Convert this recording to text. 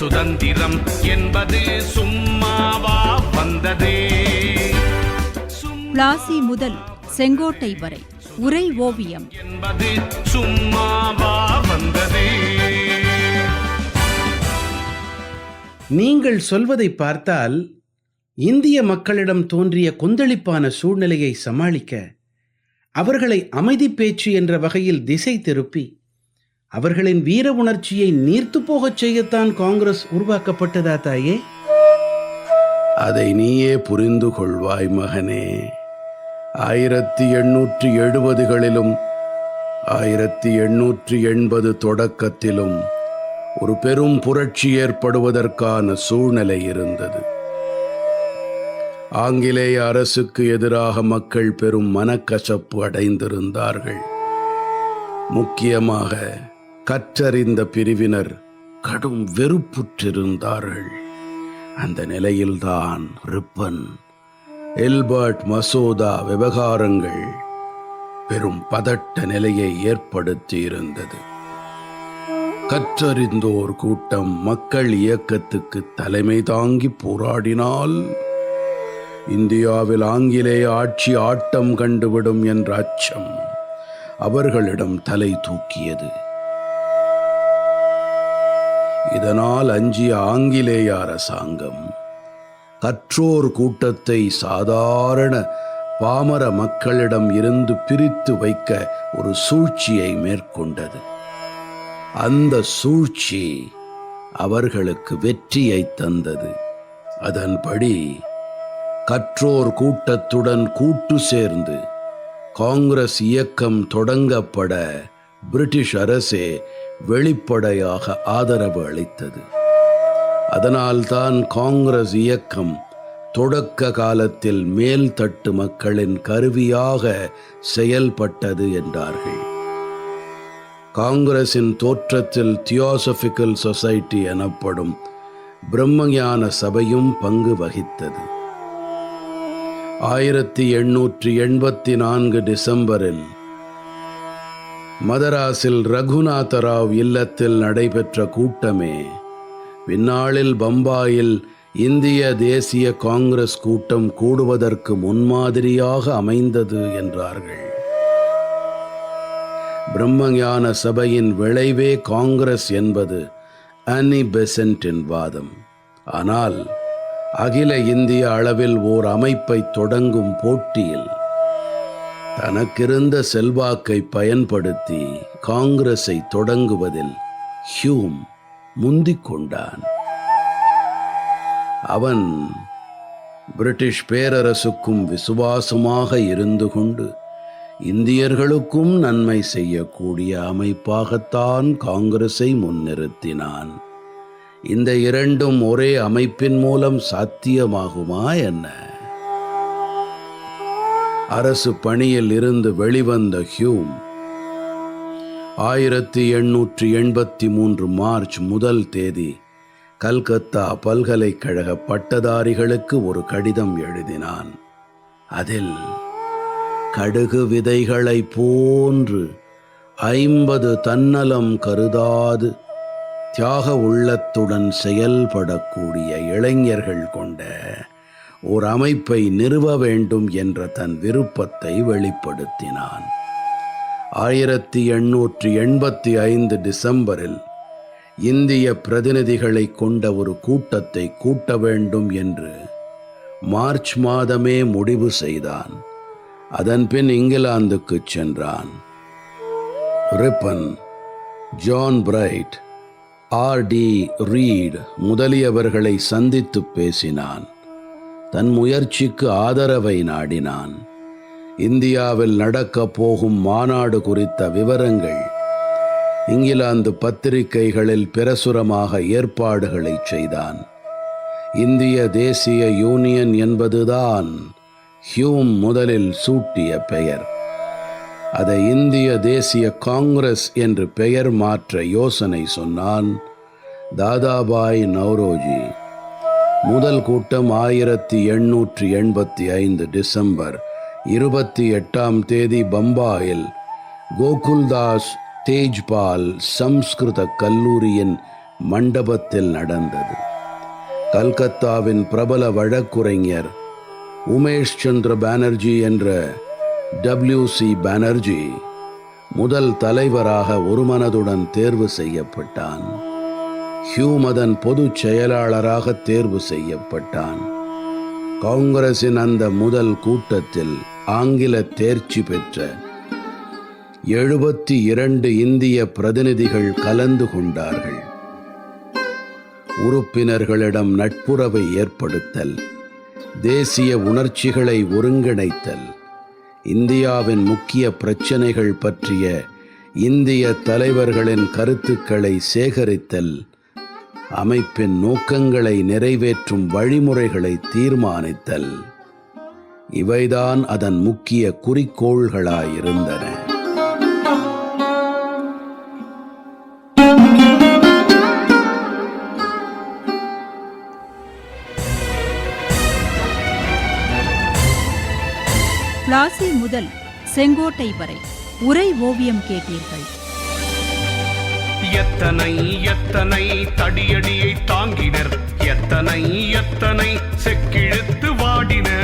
சுதந்திரம் என்பது சும்மாவா வந்ததே. பிளாசி முதல் செங்கோட்டை வரை உரை ஓவியம் என்பது சும்மாவா வந்ததே. நீங்கள் சொல்வதை பார்த்தால் இந்திய மக்களிடம் தோன்றிய கொந்தளிப்பான சூழ்நிலையை சமாளிக்க அவர்களை அமைதி பேச்சு என்ற வகையில் திசை திருப்பி அவர்களின் வீர உணர்ச்சியை நீர்த்து போகச் செய்யத்தான் காங்கிரஸ் உருவாக்கப்பட்டதா தாயே? அதை நீயே புரிந்து கொள்வாய் மகனே. 1870களிலும் 1880 தொடக்கத்திலும் ஒரு பெரும் புரட்சி ஏற்படுவதற்கான சூழ்நிலை இருந்தது. ஆங்கிலேய அரசுக்கு எதிராக மக்கள் பெரும் மனக்கசப்பு அடைந்திருந்தார்கள். முக்கியமாக கற்றறிந்த பிரிவினர் கடும் வெறுப்புற்றிருந்தார்கள். அந்த நிலையில்தான் ரிப்பன், எல்பர்ட் மசோதா விவகாரங்கள் பெரும் பதட்ட நிலையை ஏற்படுத்தி இருந்தது. கற்றறிந்தோர் கூட்டம் மக்கள் இயக்கத்துக்கு தலைமை தாங்கி போராடினால் இந்தியாவில் ஆங்கிலேய ஆட்சி ஆட்டம் கண்டுவிடும் என்ற அச்சம் அவர்களிடம் தலை தூக்கியது. இதனால் அஞ்சிய ஆங்கிலேய அரசாங்கம் கற்றோர் கூட்டத்தை சாதாரண பாமர மக்களிடம் இருந்து பிரித்து வைக்க ஒரு சூழ்ச்சியை மேற்கொண்டது. அந்த சூழ்ச்சி அவர்களுக்கு வெற்றியை தந்தது. அதன்படி கற்றோர் கூட்டத்துடன் கூட்டு சேர்ந்து காங்கிரஸ் இயக்கம் தொடங்கப்பட பிரிட்டிஷ் அரசே வெளிப்படையாக ஆதரவு அளித்தது. அதனால்தான் காங்கிரஸ் இயக்கம் தொடக்க காலத்தில் மேல்தட்டு மக்களின் கருவியாக செயல்பட்டது என்றார்கள். காங்கிரசின் தோற்றத்தில் தியோசபிக்கல் சொசைட்டி எனப்படும் பிரம்மஞான சபையும் பங்கு வகித்தது. 1884 டிசம்பரில் மதராஸில் ரகுநாதராவ் இல்லத்தில் நடைபெற்ற கூட்டமே பின்னாளில் பம்பாயில் இந்திய தேசிய காங்கிரஸ் கூட்டம் கூடுவதற்கு முன்மாதிரியாக அமைந்தது என்றார்கள். பிரம்மஞான சபையின் விளைவே காங்கிரஸ் என்பது அன்னி பெசன்ட்டின் வாதம். ஆனால் அகில இந்திய அளவில் ஓர் அமைப்பை தொடங்கும் போட்டியில் தனக்கிருந்த செல்வாக்கை பயன்படுத்தி காங்கிரஸை தொடங்குவதில் ஹியூம் முந்திக் கொண்டான். அவன் பிரிட்டிஷ் பேரரசுக்கும் விசுவாசமாக இருந்து கொண்டு இந்தியர்களுக்கும் நன்மை செய்யக்கூடிய அமைப்பாகத்தான் காங்கிரஸை முன்னிறுத்தினான். இந்த இரண்டும் ஒரே அமைப்பின் மூலம் சாத்தியமாகுமா என்ன? அரசு பணியில் இருந்து வெளிவந்த ஹியூம் 1883 மார்ச் 1 கல்கத்தா பல்கலைக்கழக பட்டதாரிகளுக்கு ஒரு கடிதம் எழுதினான். அதில் கடுகு விதைகளை போன்று 50 தன்னலம் கருதாது தியாக உள்ளத்துடன் செயல்படக்கூடிய இளைஞர்கள் கொண்ட ஓர் அமைப்பை நிறுவ வேண்டும் என்ற தன் விருப்பத்தை வெளிப்படுத்தினான். 1885 டிசம்பரில் இந்திய பிரதிநிதிகளை கொண்ட ஒரு கூட்டத்தை கூட்ட வேண்டும் என்று மார்ச் மாதமே முடிவு செய்தான். அதன்பின் இங்கிலாந்துக்கு சென்றான். Ripon, John Bright, R D. Reed முதலியவர்களை சந்தித்து பேசினான். தன் முயற்சிக்கு ஆதரவை நாடினான். இந்தியாவில் நடக்கப் போகும் மாநாடு குறித்த விவரங்கள் இங்கிலாந்து பத்திரிகைகளில் பிரசுரமாக ஏற்பாடுகளை செய்தான். இந்திய தேசிய யூனியன் என்பதுதான் ஹியூம் முதலில் சூட்டிய பெயர். அதை இந்திய தேசிய காங்கிரஸ் என்று பெயர் மாற்ற யோசனை சொன்னான் தாதாபாய் நவ்ரோஜி. முதல் கூட்டம் 1885 டிசம்பர் 28 பம்பாயில் கோகுல்தாஸ் தேஜ்பால் சம்ஸ்கிருத கல்லூரியின் மண்டபத்தில் நடந்தது. கல்கத்தாவின் பிரபல வழக்குரைஞர் உமேஷ் சந்திர பானர்ஜி என்ற WC பானர்ஜி முதல் தலைவராக ஒருமனதுடன் தேர்வு செய்யப்பட்டான். ஹியூம் அதன் பொதுச் செயலாளராக தேர்வு செய்யப்பட்டான். காங்கிரசின் அந்த முதல் கூட்டத்தில் ஆங்கில தேர்ச்சி பெற்ற 72 இந்திய பிரதிநிதிகள் கலந்து கொண்டார்கள். உறுப்பினர்களிடம் நட்புறவை ஏற்படுத்தல், தேசிய உணர்ச்சிகளை ஒருங்கிணைத்தல், இந்தியாவின் முக்கிய பிரச்சனைகள் பற்றிய இந்திய தலைவர்களின் கருத்துக்களை சேகரித்தல், அமைப்பின் நோக்கங்களை நிறைவேற்றும் வழிமுறைகளை தீர்மானித்தல், இவைதான் அதன் முக்கிய குறிக்கோள்களாயிருந்தன. பிளாசி முதல் செங்கோட்டை வரை உரை ஓவியம் கேட்டீர்கள். எத்தனை எத்தனை தடியடியை தாங்கினர், எத்தனை எத்தனை செக்கிழுத்து வாடினர்.